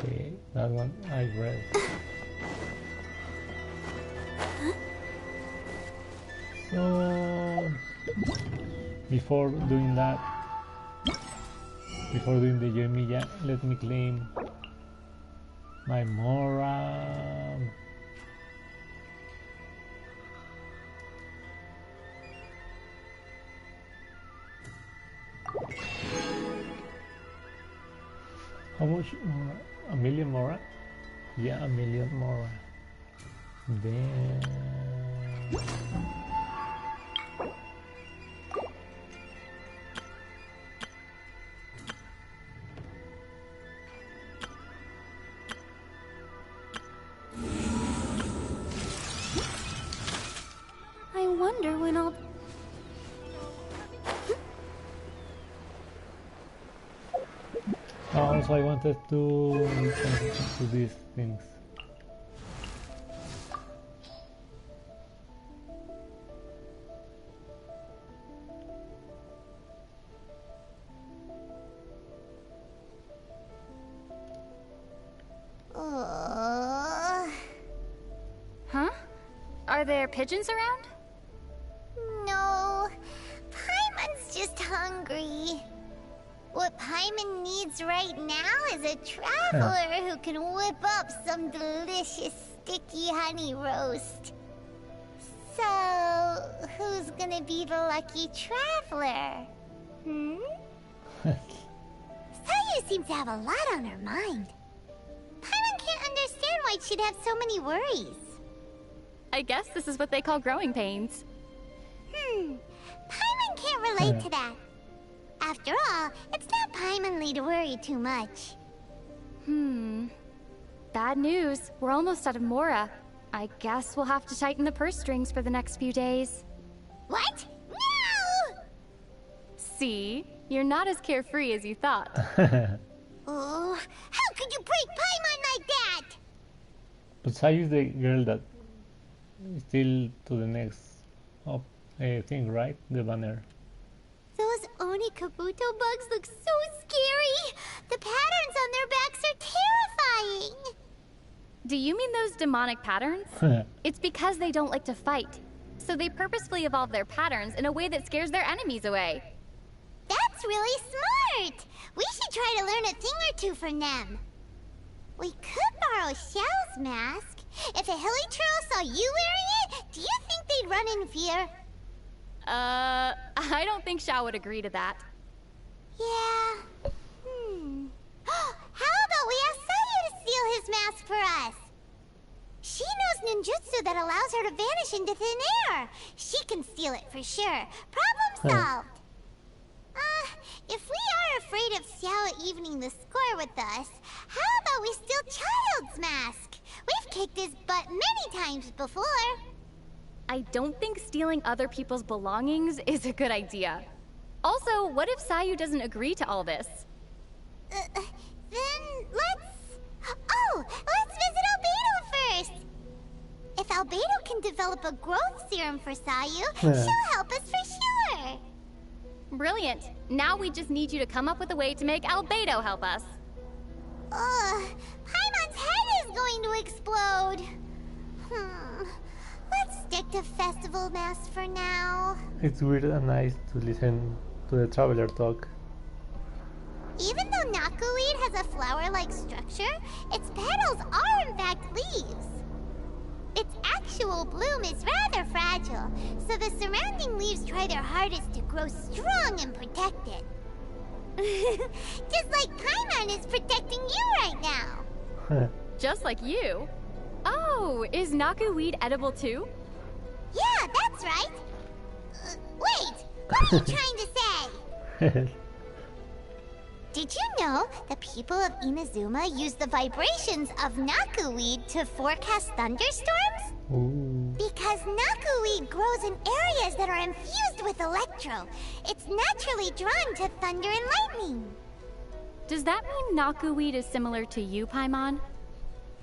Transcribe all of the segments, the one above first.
Okay, that one I read. So before doing that, before doing the Yoimiya, let me claim my Mora. How much Mora? A million Mora? Yeah, a million Mora. Then I wonder when I'll... also I wanted to do these things. Huh? Are there pigeons around? No, Paimon's just hungry. What Paimon needs right now is a traveler who can whip up some delicious sticky honey roast. So, who's gonna be the lucky traveler? Sayu seems to have a lot on her mind. Paimon can't understand why she'd have so many worries. I guess this is what they call growing pains. Paimon can't relate to that. After all, it's not Paimonly to worry too much. Bad news. We're almost out of Mora. I guess we'll have to tighten the purse strings for the next few days. What? No! See? You're not as carefree as you thought. Oh, how could you break Paimon like that? But Sayu is the girl that is still to the next thing, right? The banner. Those Oni Kabuto bugs look so scary. The patterns on their backs are terrifying. Do you mean those demonic patterns? It's because they don't like to fight. So they purposefully evolve their patterns in a way that scares their enemies away. That's really smart. We should try to learn a thing or two from them. We could borrow Xiao's mask. If a hilly trail saw you wearing it, do you think they'd run in fear? I don't think Xiao would agree to that. Yeah. How about we ask Sayu to steal his mask for us? She knows ninjutsu that allows her to vanish into thin air. She can steal it for sure. Problem solved. If we are afraid of Xiao evening the score with us, how about we steal Child's mask? We've kicked his butt many times before. I don't think stealing other people's belongings is a good idea. Also, what if Sayu doesn't agree to all this? Then let's visit Albedo first. If Albedo can develop a growth serum for Sayu, she'll help us for sure. Brilliant. Now we just need you to come up with a way to make Albedo help us. Paimon's head is going to explode. Let's stick to festival masks for now. It's weird and nice to listen to the traveler talk. Even though knotweed has a flower-like structure, its petals are in fact leaves. Its actual bloom is rather fragile, so the surrounding leaves try their hardest to grow strong and protect it. Just like Paimon is protecting you right now. Just like you? Oh, is knotweed edible too? Yeah, that's right. Wait, what are you trying to say? Did you know the people of Inazuma use the vibrations of knotweed to forecast thunderstorms? Ooh. Because knotweed grows in areas that are infused with electro. It's naturally drawn to thunder and lightning. Does that mean knotweed is similar to you, Paimon?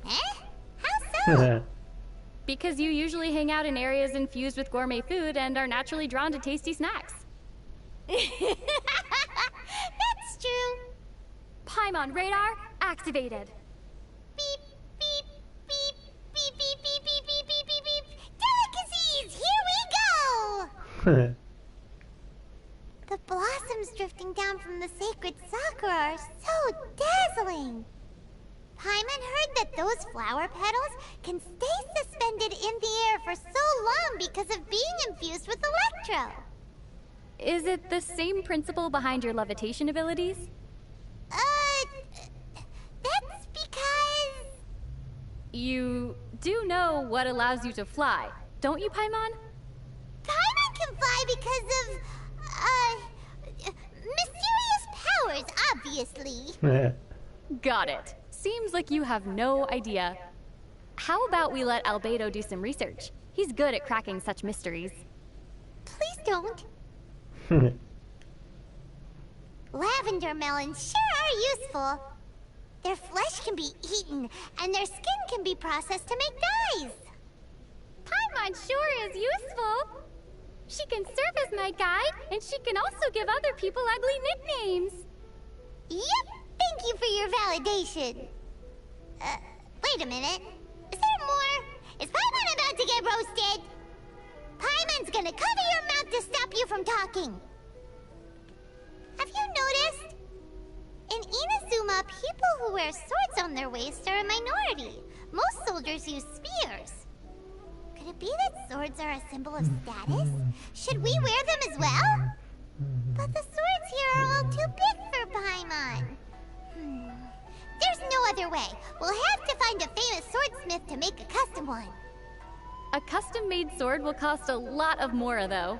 Eh? How so? Because you usually hang out in areas infused with gourmet food and are naturally drawn to tasty snacks. That's true. Paimon radar activated. The blossoms drifting down from the sacred sakura are so dazzling. Paimon heard that those flower petals can stay suspended in the air for so long because of being infused with electro. Is it the same principle behind your levitation abilities? That's because... You do know what allows you to fly, don't you, Paimon? Paimon can fly because of, mysterious powers, obviously. Got it. Seems like you have no idea. How about we let Albedo do some research? He's good at cracking such mysteries. Please don't. Lavender melons sure are useful. Their flesh can be eaten, and their skin can be processed to make dyes. Paimon sure is useful. She can serve as my guide, and she can also give other people ugly nicknames. Yep, thank you for your validation. Wait a minute. Is there more? Is Paimon about to get roasted? Paimon's gonna cover your mouth to stop you from talking. Have you noticed? In Inazuma, people who wear swords on their waist are a minority. Most soldiers use spears. Could it be that swords are a symbol of status? Should we wear them as well? But the swords here are all too big for Paimon. There's no other way. We'll have to find a famous swordsmith to make a custom one. A custom-made sword will cost a lot of Mora, though.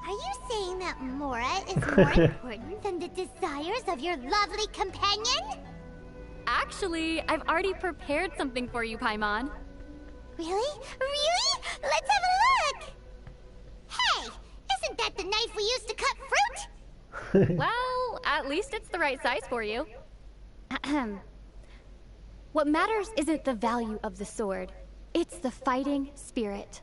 Are you saying that Mora is more important than the desires of your lovely companion? Actually, I've already prepared something for you, Paimon. Really? Really? Let's have a look! Hey! Isn't that the knife we used to cut fruit? Well, at least it's the right size for you. Ahem. What matters isn't the value of the sword. It's the fighting spirit.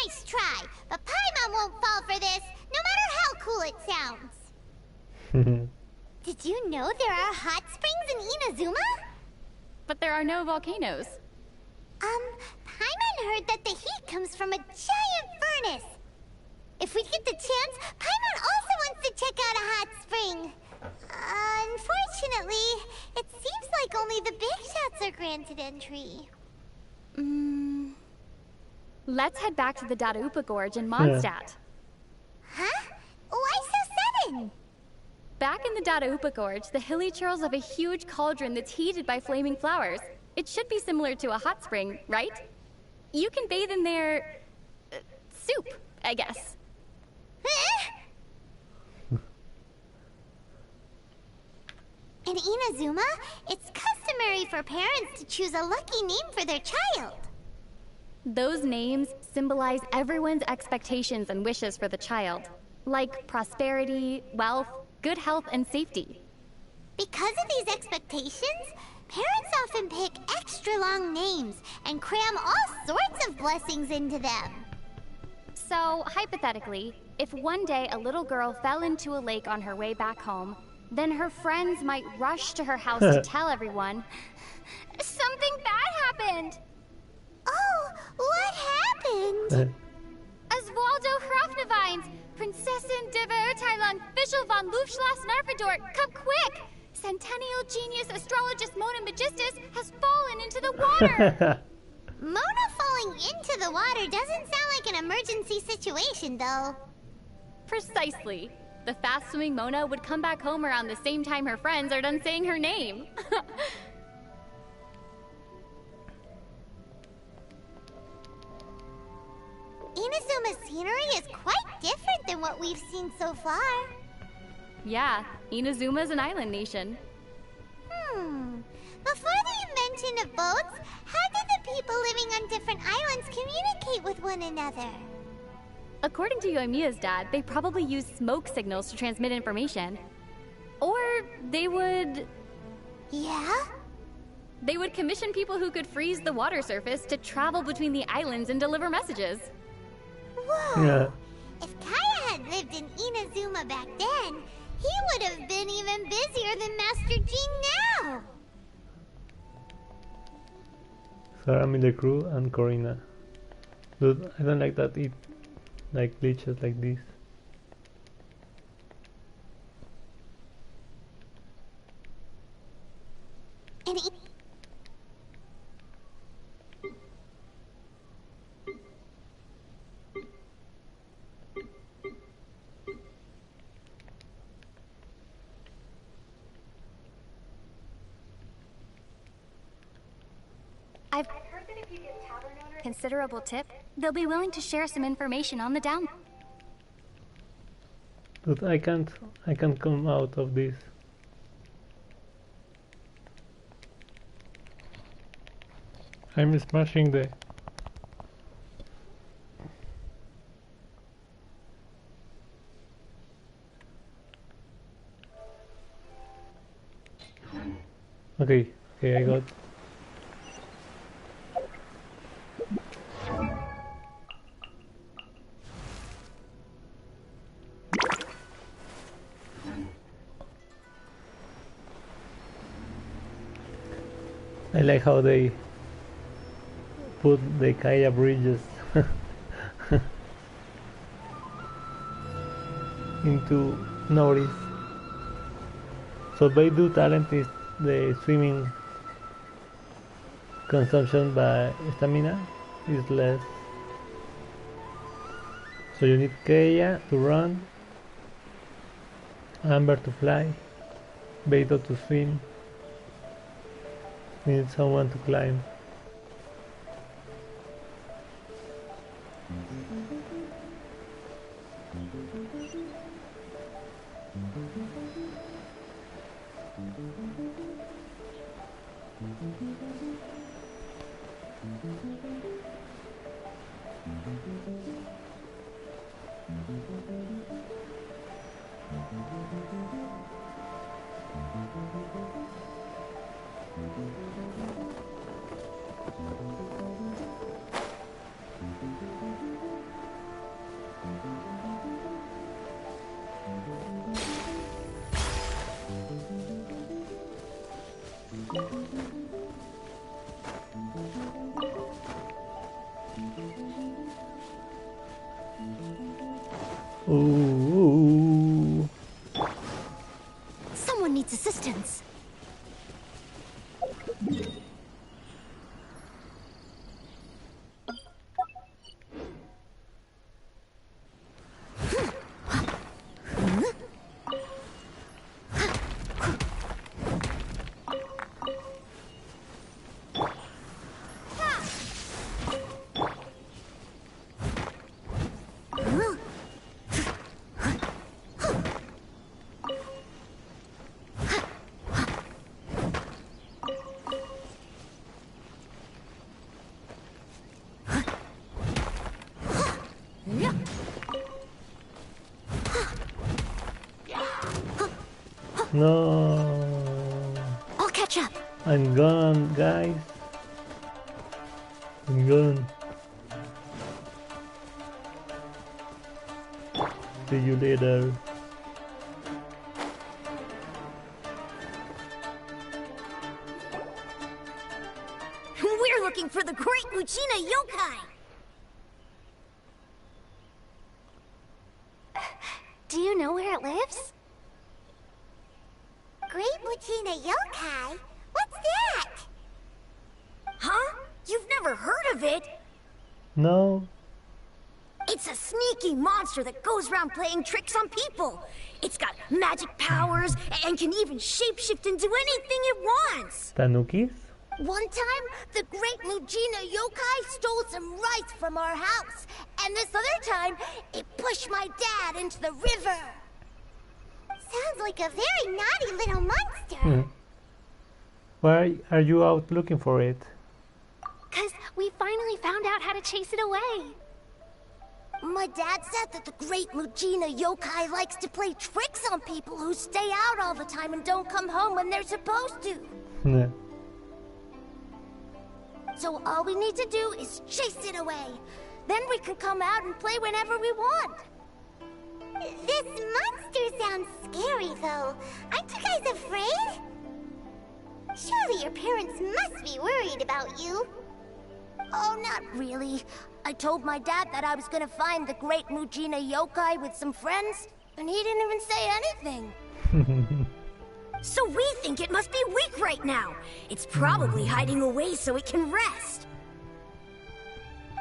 Nice try, but Paimon won't fall for this, no matter how cool it sounds. Did you know there are hot springs in Inazuma? But there are no volcanoes. Paimon heard that the heat comes from a giant furnace. If we get the chance, Paimon also wants to check out a hot spring. Unfortunately, it seems like only the big shots are granted entry. Let's head back to the Dadaupa Gorge in Mondstadt. Huh? Why so sudden? Back in the Dadaupa Gorge, the hilly churls have a huge cauldron that's heated by flaming flowers. It should be similar to a hot spring, right? You can bathe in their... soup, I guess. In Inazuma, it's customary for parents to choose a lucky name for their child. Those names symbolize everyone's expectations and wishes for the child, like prosperity, wealth, good health, and safety. Because of these expectations, parents often pick extra long names and cram all sorts of blessings into them. So, hypothetically, if one day a little girl fell into a lake on her way back home, then her friends might rush to her house to tell everyone, "Something bad happened!" Oh, what happened? Oswaldo Hrafnavines, Prinzessin de Verteilen, Fischl von Lufschloss Narfadort, come quick! Centennial genius astrologist Mona Magistus has fallen into the water! Mona falling into the water doesn't sound like an emergency situation, though. Precisely. The fast-swimming Mona would come back home around the same time her friends are done saying her name. Inazuma's scenery is quite different than what we've seen so far. Yeah, Inazuma's an island nation. Before the invention of boats, how did the people living on different islands communicate with one another? According to Yoimiya's dad, they probably used smoke signals to transmit information. Or they would... Yeah? They would commission people who could freeze the water surface to travel between the islands and deliver messages. Whoa! Yeah. If Kaya had lived in Inazuma back then, he would have been even busier than Master Jean now! Sarah, the crew, and Corina. Dude, I don't like that like glitches like this. Any... I've heard that if you give tavern owners a considerable tip, they'll be willing to share some information on the down. But I can't come out of this. I'm smashing the... Okay, I got... I like how they put the Kaya bridges into notice. So they do talent is the swimming consumption by stamina is less. So you need Kaya to run, Amber to fly, Beto to swim. You need someone to climb. Ooh. Someone needs assistance. No, I'll catch up. I'm gone, guys. I'm gone. See you later. We're looking for the Great Lucina Yokai. Do you know where it lives? Great Lucina Yokai? What's that? Huh? You've never heard of it? No. It's a sneaky monster that goes around playing tricks on people. It's got magic powers and can even shapeshift into anything it wants. Tanukis? One time, the Great Mujina Yokai stole some rice from our house. And this other time, it pushed my dad into the river. Sounds like a very naughty little monster. Why are you out looking for it? 'Cause we finally found out how to chase it away. My dad said that the Great Mujina Yokai likes to play tricks on people who stay out all the time and don't come home when they're supposed to. Yeah. So all we need to do is chase it away. Then we can come out and play whenever we want. This monster sounds scary, though. Aren't you guys afraid? Surely your parents must be worried about you. Oh, not really. I told my dad that I was gonna find the great Mujina yokai with some friends, and he didn't even say anything. So we think it must be weak right now. It's probably hiding away so it can rest.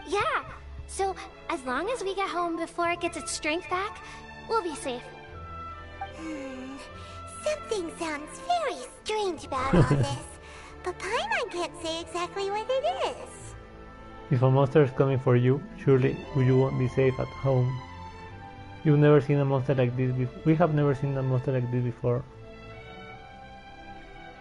Yeah, so as long as we get home before it gets its strength back, we'll be safe. Something sounds very strange about all this, but Paimon can't say exactly what it is. If a monster is coming for you, surely you won't be safe at home. You've never seen a monster like this before. We have never seen a monster like this before.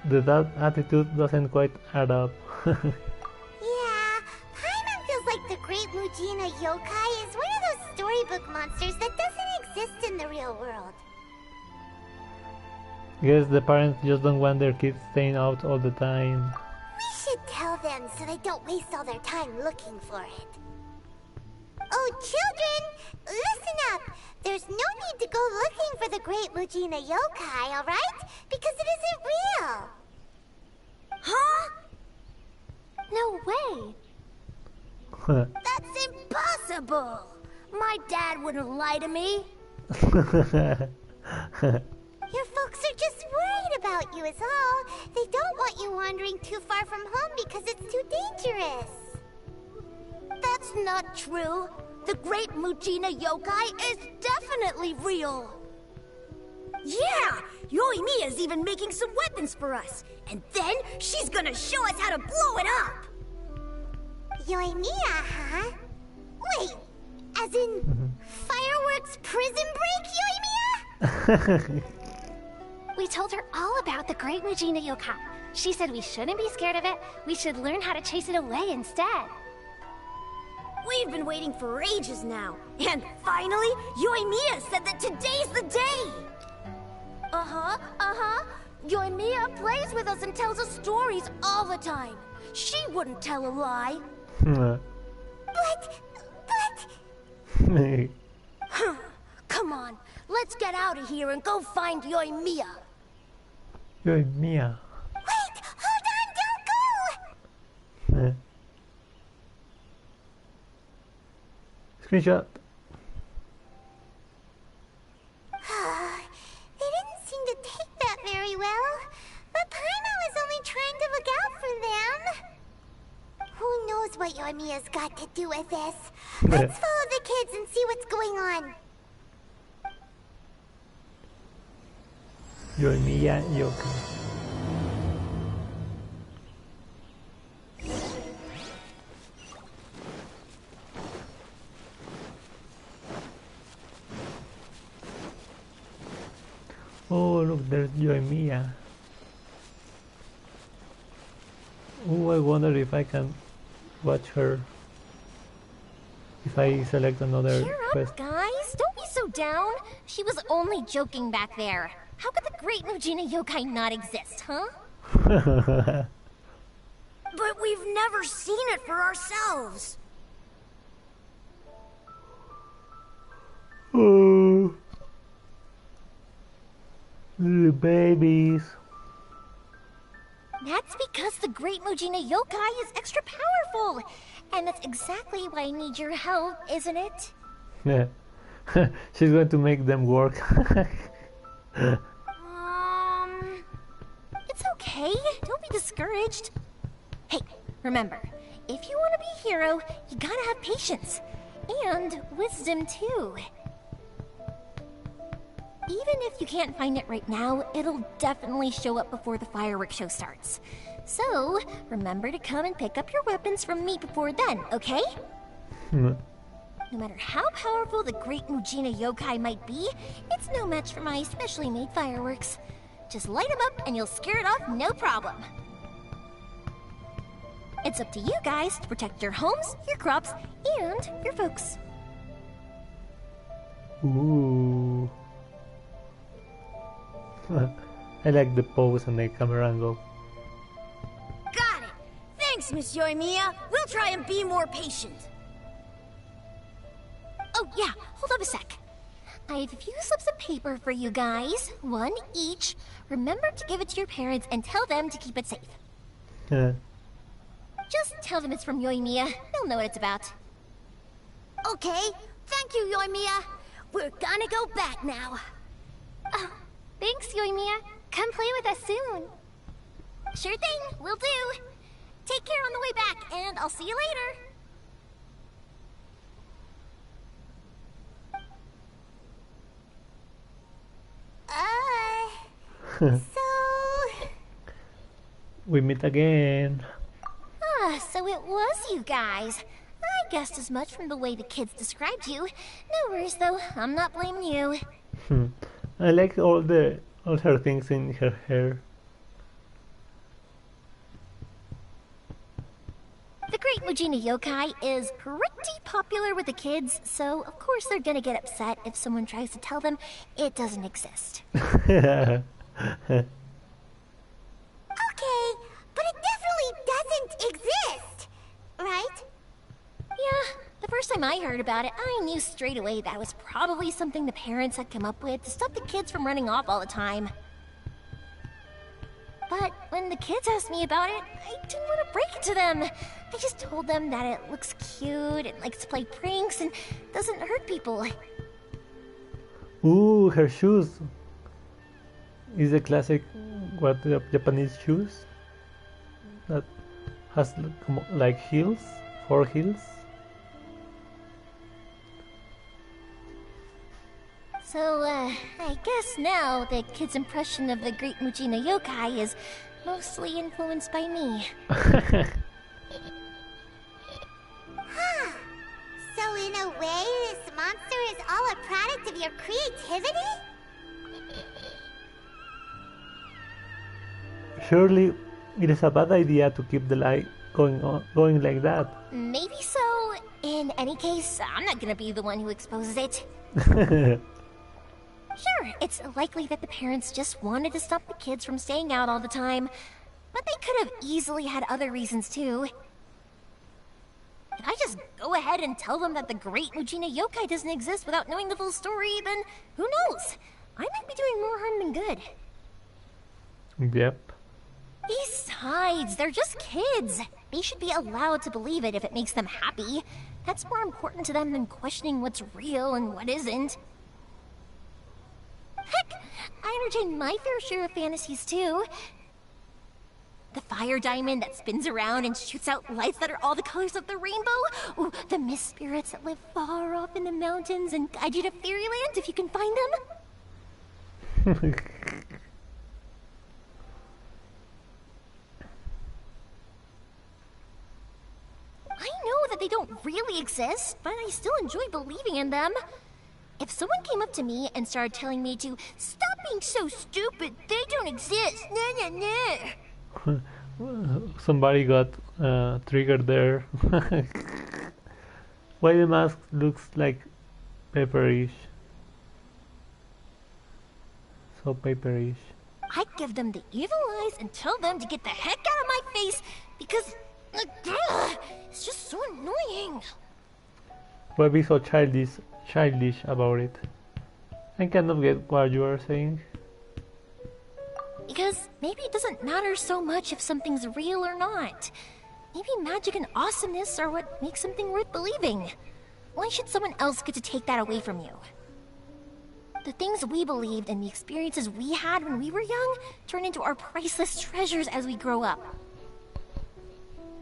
That attitude doesn't quite add up. Yeah, Paimon feels like the great Mujina yokai is one of those storybook monsters that doesn't exist in the real world. Guess the parents just don't want their kids staying out all the time. We should tell them so they don't waste all their time looking for it. Oh, children, listen up. There's no need to go looking for the great Mujina yokai, alright? Because it isn't real. Huh? No way! That's impossible! My dad wouldn't lie to me. Your folks are just worried about you is all. They don't want you wandering too far from home because it's too dangerous. That's not true. The great Mujina yokai is definitely real. Yeah! Yoimiya's even making some weapons for us. And then she's gonna show us how to blow it up! Yoimiya, huh? Wait, as in fireworks prison break, Yoimiya? We told her all about the great Mujina yokai. She said we shouldn't be scared of it, we should learn how to chase it away instead. We've been waiting for ages now. And finally, Yoimiya said that today's the day! Yoimiya plays with us and tells us stories all the time. She wouldn't tell a lie. But... Come on, let's get out of here and go find Yoimiya. Yoimiya. Wait, hold on, don't go! Screenshot. They didn't seem to take that very well. But Paimon was only trying to look out for them. Who knows what Yoimiya's got to do with this? Let's follow the kids and see what's going on. Yoimiya yokai. Oh, look, there's Yoimiya. Oh, I wonder if I can watch her. If I select another Cheer quest. up, guys! Don't be so down! She was only joking back there. How could the great Mujina yokai not exist, huh? But we've never seen it for ourselves. Oh, little babies. That's because the great Mujina yokai is extra powerful! And that's exactly why I need your help, isn't it? Yeah. She's going to make them work. It's okay. Don't be discouraged. Hey, remember, if you want to be a hero, you gotta have patience. And wisdom, too. Even if you can't find it right now, it'll definitely show up before the fireworks show starts. So, remember to come and pick up your weapons from me before then, okay? No matter how powerful the great Mujina yokai might be, it's no match for my specially made fireworks. Just light them up and you'll scare it off no problem. It's up to you guys to protect your homes, your crops, and your folks. Ooh. I like the pose and the camera angle. Got it! Thanks, Miss Yoimiya. We'll try and be more patient. Oh yeah, hold up a sec. I have a few slips of paper for you guys, one each. Remember to give it to your parents and tell them to keep it safe. Just tell them it's from Yoimiya. They'll know what it's about. Okay, thank you, Yoimiya. We're gonna go back now. Oh, thanks, Yoimiya. Come play with us soon. Sure thing, will do. Take care on the way back, and I'll see you later. So... We meet again. So it was you guys. I guessed as much from the way the kids described you. No worries though, I'm not blaming you. I like all her things in her hair. The Great Mujina Yokai is pretty popular with the kids, so of course they're gonna get upset if someone tries to tell them it doesn't exist. Okay, but it definitely doesn't exist, right? Yeah, the first time I heard about it, I knew straight away that was probably something the parents had come up with to stop the kids from running off all the time. But when the kids asked me about it, I didn't want to break it to them. I just told them that it looks cute and likes to play pranks and doesn't hurt people. Ooh, her shoes. Is the classic Japanese shoes that has like heels, 4 heels. So, I guess now the kids' impression of the Great Mujina Yokai is mostly influenced by me. So in a way, this monster is all a product of your creativity? Surely it is a bad idea to keep the light going like that. Maybe so. In any case, I'm not gonna be the one who exposes it. Sure, it's likely that the parents just wanted to stop the kids from staying out all the time, but they could have easily had other reasons too. If I just go ahead and tell them that the Great Mujina Yokai doesn't exist without knowing the full story, then who knows? I might be doing more harm than good. Yep. Besides, they're just kids. They should be allowed to believe it if it makes them happy. That's more important to them than questioning what's real and what isn't. Heck, I entertain my fair share of fantasies too. The fire diamond that spins around and shoots out lights that are all the colors of the rainbow. Ooh, the mist spirits that live far off in the mountains and guide you to fairyland if you can find them. I know that they don't really exist, but I still enjoy believing in them. If someone came up to me and started telling me to stop being so stupid, they don't exist, nah, nah, nah. Somebody got triggered there. Why the mask looks like paperish? So paperish. I'd give them the evil eyes and tell them to get the heck out of my face because it's just so annoying. Why be so childish about it? I cannot get what you are saying. Because maybe it doesn't matter so much if something's real or not. Maybe magic and awesomeness are what makes something worth believing. Why should someone else get to take that away from you? The things we believed and the experiences we had when we were young turn into our priceless treasures as we grow up.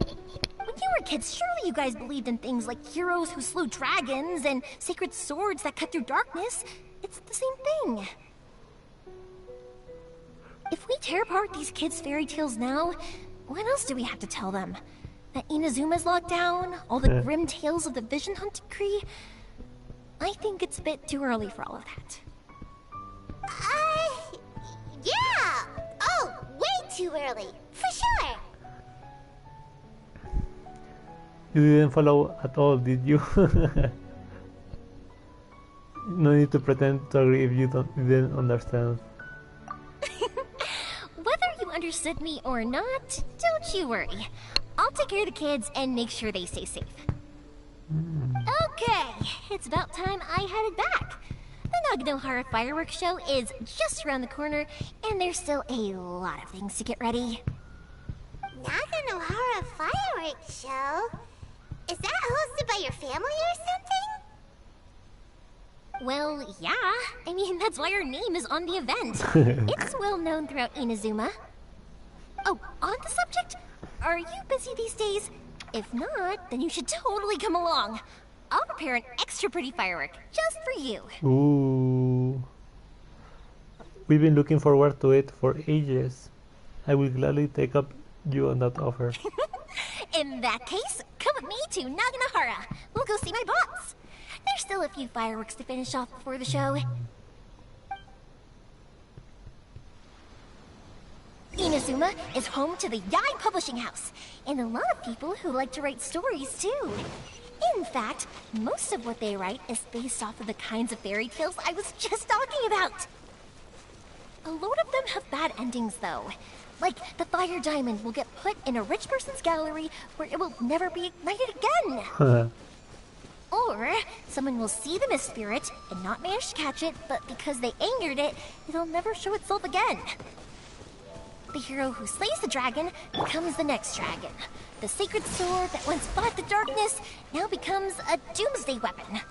When you were kids, surely you guys believed in things like heroes who slew dragons and sacred swords that cut through darkness. It's the same thing. If we tear apart these kids' fairy tales now, what else do we have to tell them? That Inazuma's locked down? All the grim tales of the Vision Hunt Decree? I think it's a bit too early for all of that. Yeah! Oh, way too early, for sure! You didn't follow at all, did you? No need to pretend to agree if you didn't understand. Whether you understood me or not, don't you worry. I'll take care of the kids and make sure they stay safe. Okay, it's about time I headed back. The Naganohara fireworks show is just around the corner, and there's still a lot of things to get ready. Naganohara fireworks show? Is that hosted by your family or something? Well, yeah. I mean, that's why our name is on the event. It's well known throughout Inazuma. Oh, on the subject, are you busy these days? If not, then you should totally come along. I'll prepare an extra pretty firework just for you. Ooh. We've been looking forward to it for ages. I will gladly take up you on that offer. In that case, come with me to Naganahara. We'll go see my boss. There's still a few fireworks to finish off before the show. Inazuma is home to the Yai Publishing House, and a lot of people who like to write stories too. In fact, most of what they write is based off of the kinds of fairy tales I was just talking about. A lot of them have bad endings though. Like, the fire diamond will get put in a rich person's gallery where it will never be ignited again. Or, someone will see the mist spirit and not manage to catch it, but because they angered it, it'll never show itself again. The hero who slays the dragon becomes the next dragon. The sacred sword that once fought the darkness now becomes a doomsday weapon.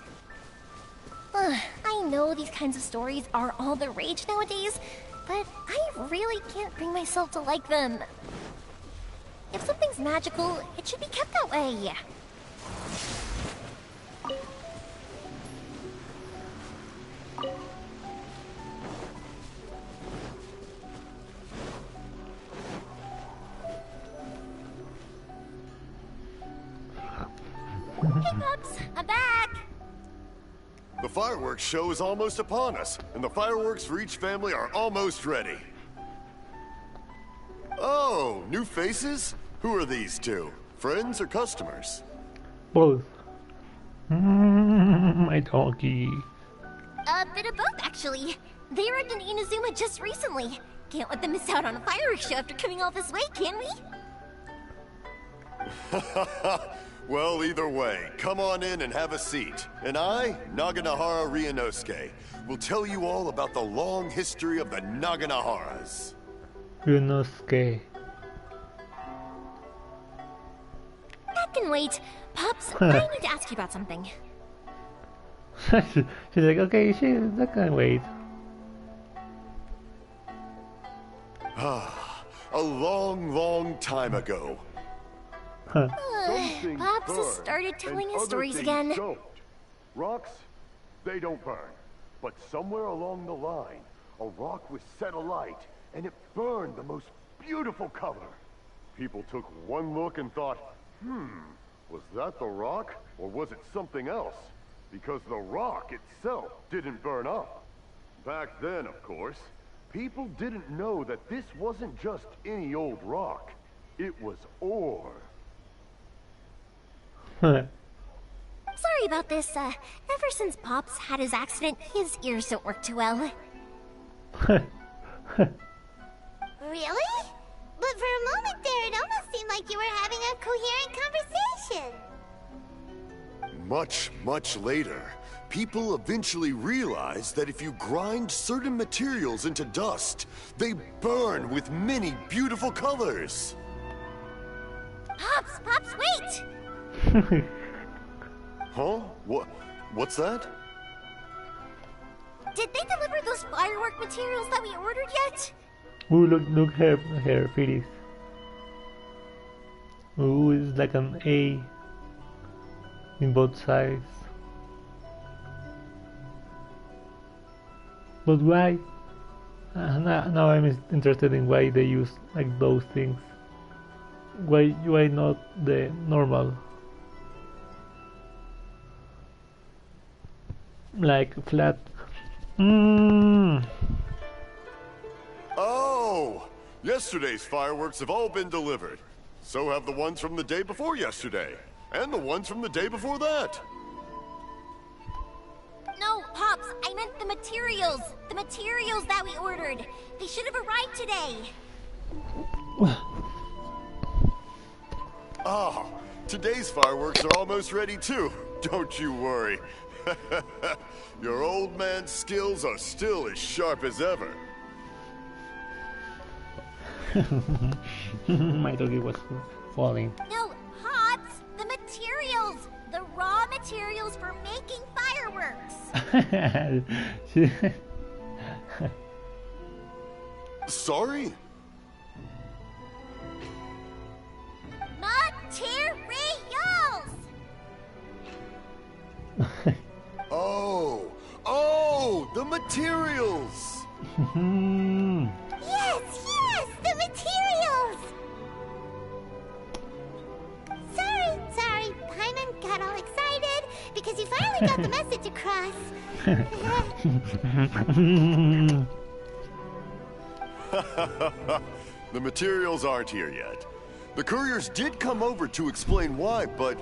I know these kinds of stories are all the rage nowadays, but I really can't bring myself to like them. If something's magical, it should be kept that way. Hey, Pups, I'm back! The fireworks show is almost upon us, and the fireworks for each family are almost ready. Oh, new faces? Who are these two? Friends or customers? Both. My donkey. A bit of both, actually. They arrived in Inazuma just recently. Can't let them miss out on a fireworks show after coming all this way, can we? Well, either way, come on in and have a seat. And I, Naganahara Ryunosuke, will tell you all about the long history of the Naganaharas. Ryunosuke. That can wait. Pops, I need to ask you about something. She's like, okay, that can wait. A long, long time ago. Pops has started telling his stories again. Don't. Rocks, they don't burn. But somewhere along the line, a rock was set alight, and it burned the most beautiful color. People took one look and thought, was that the rock, or was it something else? Because the rock itself didn't burn up. Back then, of course, people didn't know that this wasn't just any old rock. It was ore. Sorry about this. Ever since Pops had his accident, his ears don't work too well. Really? But for a moment there, it almost seemed like you were having a coherent conversation. Much, much later, people eventually realized that if you grind certain materials into dust, they burn with many beautiful colors. Pops, wait! Huh? What's that? Did they deliver those firework materials that we ordered yet? Ooh, look her pretty. Ooh, it's like an A in both sides. But why? Now I'm interested in why they use like those things. Why not the normal? Like flat. Oh! Yesterday's fireworks have all been delivered. So have the ones from the day before yesterday. And the ones from the day before that. No, Pops, I meant the materials. The materials that we ordered. They should have arrived today. Ah, today's fireworks are almost ready too. Don't you worry. Your old man's skills are still as sharp as ever. My doggy was falling. No, Pops, the materials. materials for making fireworks. She- Sorry? Materials! Oh, the materials! Yes, the materials! Sorry, Paimon got all excited because you finally got the message across. The materials aren't here yet. The couriers did come over to explain why, but...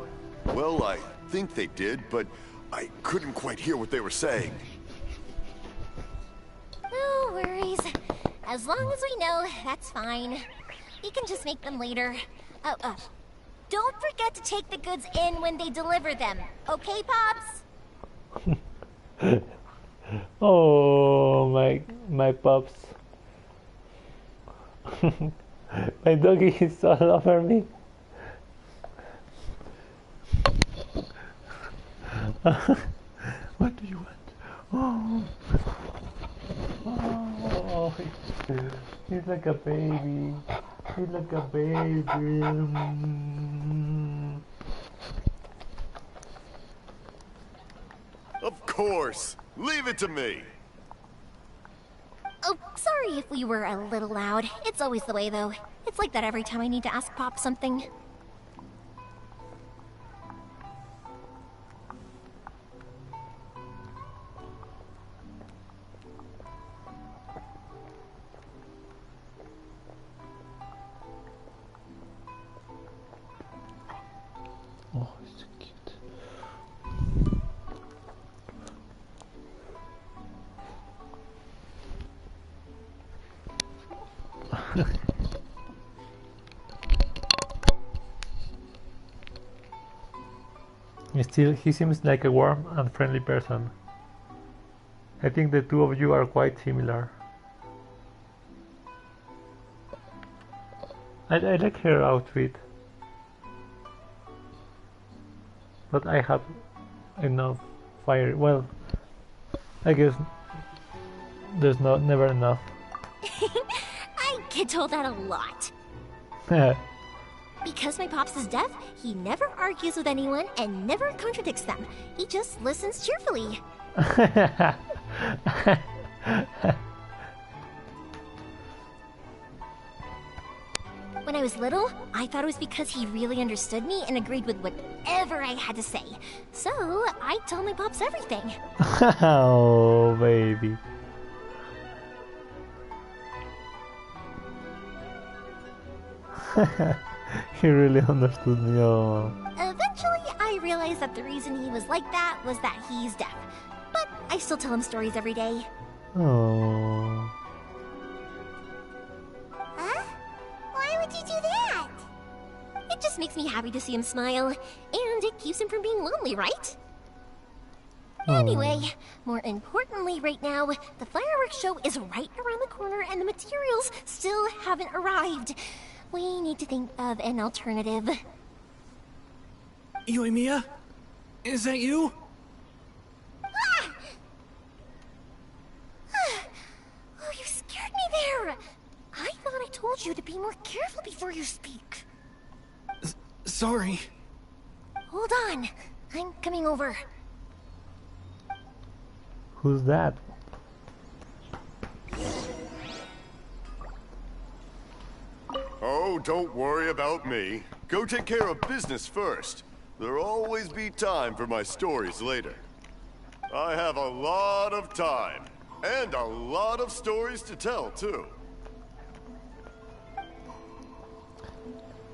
Well, I think they did, but I couldn't quite hear what they were saying. No worries. As long as we know, that's fine. We can just make them later. Don't forget to take the goods in when they deliver them. Okay, Pops? Oh, my pups. My doggy is all over me. What do you want? Oh, he's like a baby. He's like a baby. Of course! Leave it to me! Oh, sorry if we were a little loud. It's always the way, though. It's like that every time I need to ask Pop something. Oh, it's so cute. Still, he seems like a warm and friendly person. I think the two of you are quite similar. I like her outfit, but I have enough fire. Well, I guess there's never enough. I get told that a lot. Because my Pops is deaf, he never argues with anyone and never contradicts them. He just listens cheerfully. When I was little, I thought it was because he really understood me and agreed with whatever I had to say. So, I tell my Pops everything. Oh, baby. He really understood me. Oh. Eventually, I realized that the reason he was like that was that he's deaf. But I still tell him stories every day. Oh. Huh? Why would you do that? It just makes me happy to see him smile, and it keeps him from being lonely, right? Anyway, more importantly right now, the fireworks show is right around the corner and the materials still haven't arrived. We need to think of an alternative. Yoimiya? Is that you? Ah! Oh, you scared me there! I thought I told you to be more careful before you speak. Sorry. Hold on, I'm coming over. Who's that? Oh, don't worry about me. Go take care of business first. There'll always be time for my stories later. I have a lot of time. And a lot of stories to tell, too.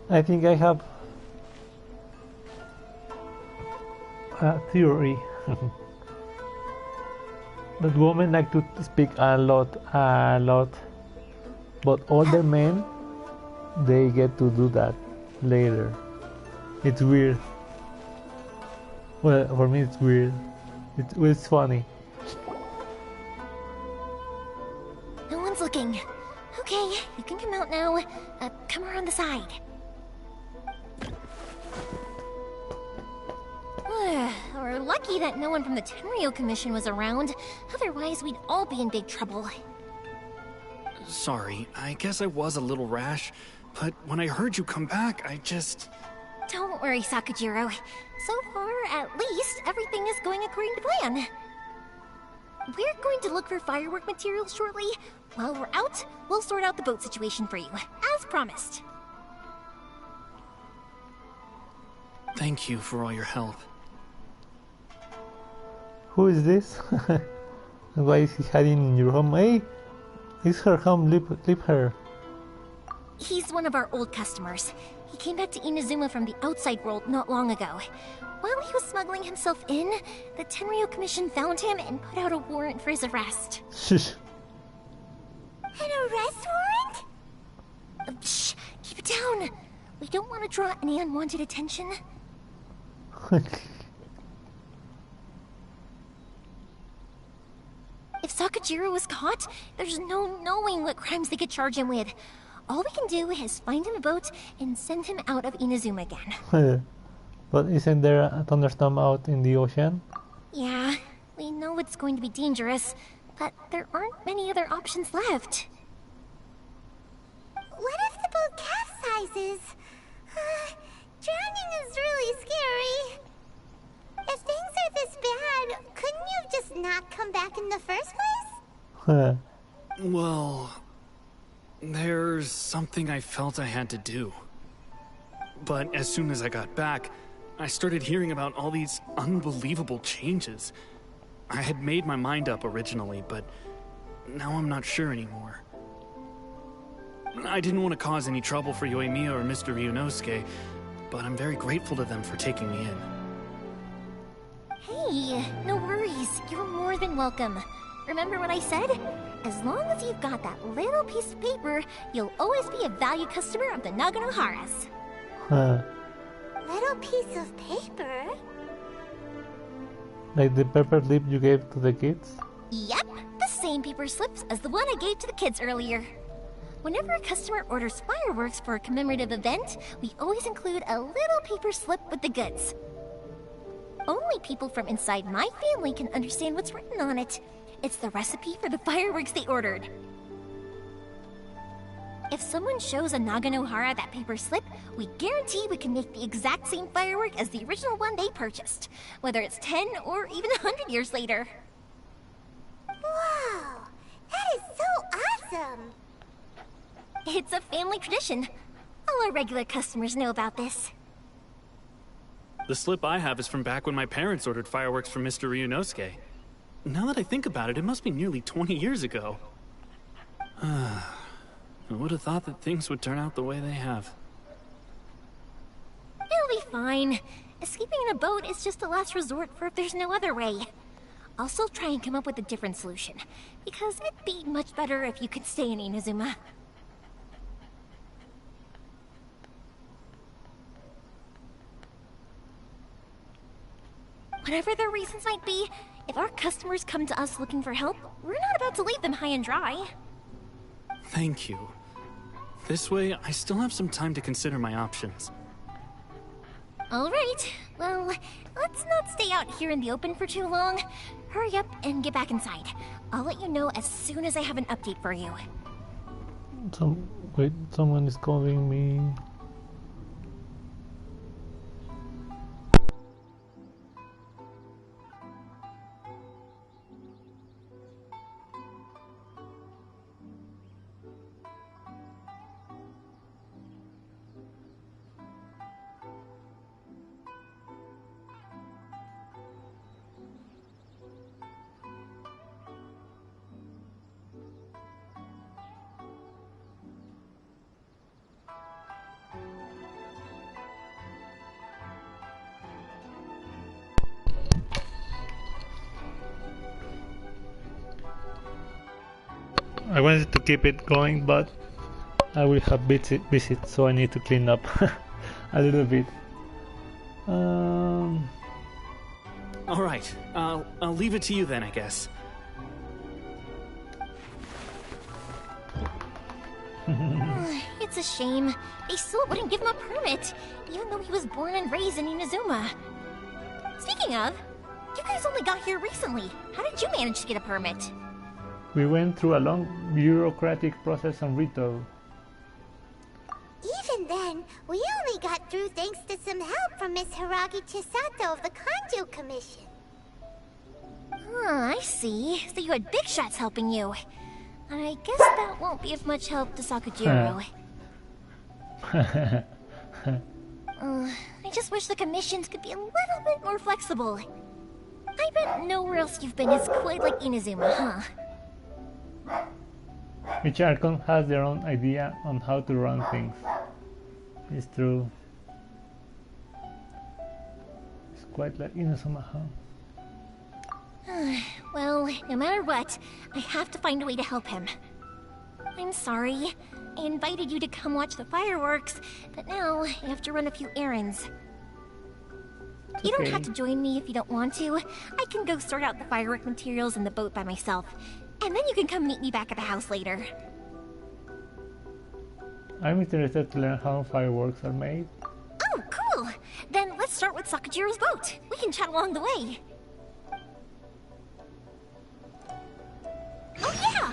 I think I have a theory. That women like to speak a lot. But older men, they get to do that later. It's weird. Well, for me it's weird. It's funny. No one's looking. Okay, you can come out now. Come around the side. We're lucky that no one from the Tenryo Commission was around. Otherwise, we'd all be in big trouble. Sorry, I guess I was a little rash, but when I heard you come back, I just... Don't worry, Sakujiro. So far, at least, everything is going according to plan. We're going to look for firework materials shortly. While we're out, we'll sort out the boat situation for you, as promised. Thank you for all your help. Who is this? Why is he hiding in your home? Hey, it's her home. Leave her. He's one of our old customers. He came back to Inazuma from the outside world not long ago. While he was smuggling himself in, the Tenryo Commission found him and put out a warrant for his arrest. Shush. An arrest warrant? Shh! Keep it down! We don't want to draw any unwanted attention. If Sakujiro was caught, there's no knowing what crimes they could charge him with. All we can do is find him a boat and send him out of Inazuma again. But isn't there a thunderstorm out in the ocean? Yeah, we know it's going to be dangerous, but there aren't many other options left. What if the boat capsizes? Drowning is really scary. If things are this bad, couldn't you just not come back in the first place? Well, there's something I felt I had to do. But as soon as I got back, I started hearing about all these unbelievable changes. I had made my mind up originally, but now I'm not sure anymore. I didn't want to cause any trouble for Yoimiya or Mr. Ryunosuke, but I'm very grateful to them for taking me in. Hey, no worries. You're more than welcome. Remember what I said? As long as you've got that little piece of paper, you'll always be a valued customer of the Naganoharas. Little piece of paper? Like the paper clip you gave to the kids? Yep, the same paper slips as the one I gave to the kids earlier. Whenever a customer orders fireworks for a commemorative event, we always include a little paper slip with the goods. Only people from inside my family can understand what's written on it. It's the recipe for the fireworks they ordered. If someone shows a Naganohara that paper slip, we guarantee we can make the exact same firework as the original one they purchased, whether it's 10 or even 100 years later. Wow, that is so awesome! It's a family tradition. All our regular customers know about this. The slip I have is from back when my parents ordered fireworks for Mr. Ryunosuke. Now that I think about it, it must be nearly 20 years ago. I would have thought that things would turn out the way they have. It'll be fine. Escaping in a boat is just a last resort for if there's no other way. I'll still try and come up with a different solution, because it'd be much better if you could stay in Inazuma. Whatever their reasons might be, if our customers come to us looking for help, we're not about to leave them high and dry. Thank you. This way, I still have some time to consider my options. All right. Well, let's not stay out here in the open for too long. Hurry up and get back inside. I'll let you know as soon as I have an update for you. Wait, someone is calling me. I wanted to keep it going, but I will have visits, so I need to clean up a little bit. All right, I'll leave it to you then, I guess. It's a shame. They still wouldn't give him a permit, even though he was born and raised in Inazuma. Speaking of, You guys only got here recently. How did you manage to get a permit? We went through a long bureaucratic process on Rito. Even then, we only got through thanks to some help from Miss Hiragi Chisato of the Kanjo Commission. I see. So you had big shots helping you. I guess that won't be of much help to Sakujiro. I just wish the commissions could be a little bit more flexible. I bet nowhere else you've been is quite like Inazuma, huh? Each Archon has their own idea on how to run things. It's true. It's quite like Inazuma, huh? Well, no matter what, I have to find a way to help him. I'm sorry. I invited you to come watch the fireworks, but now I have to run a few errands. You don't have to join me if you don't want to. I can go sort out the firework materials in the boat by myself. And then you can come meet me back at the house later. I'm interested to learn how fireworks are made. Oh, cool! Then let's start with Sakujiro's boat. We can chat along the way. Oh yeah!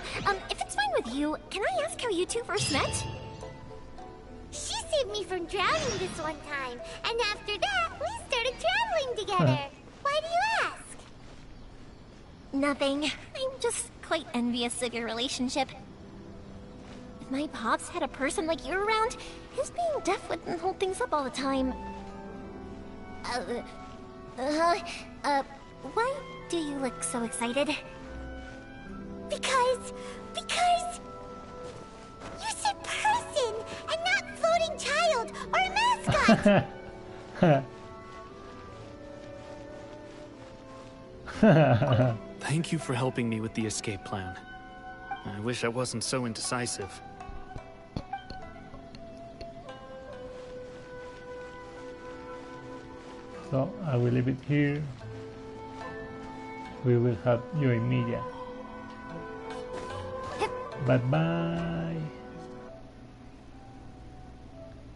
If it's fine with you, can I ask how you two first met? She saved me from drowning this one time, and after that, we started traveling together. Why do you ask? Nothing. I'm just quite envious of your relationship. If my pops had a person like you around, his being deaf wouldn't hold things up all the time. Why do you look so excited? Because you said person and not floating child or mascot. Thank you for helping me with the escape plan. I wish I wasn't so indecisive. So I will leave it here. We will have Yoimiya. Bye bye.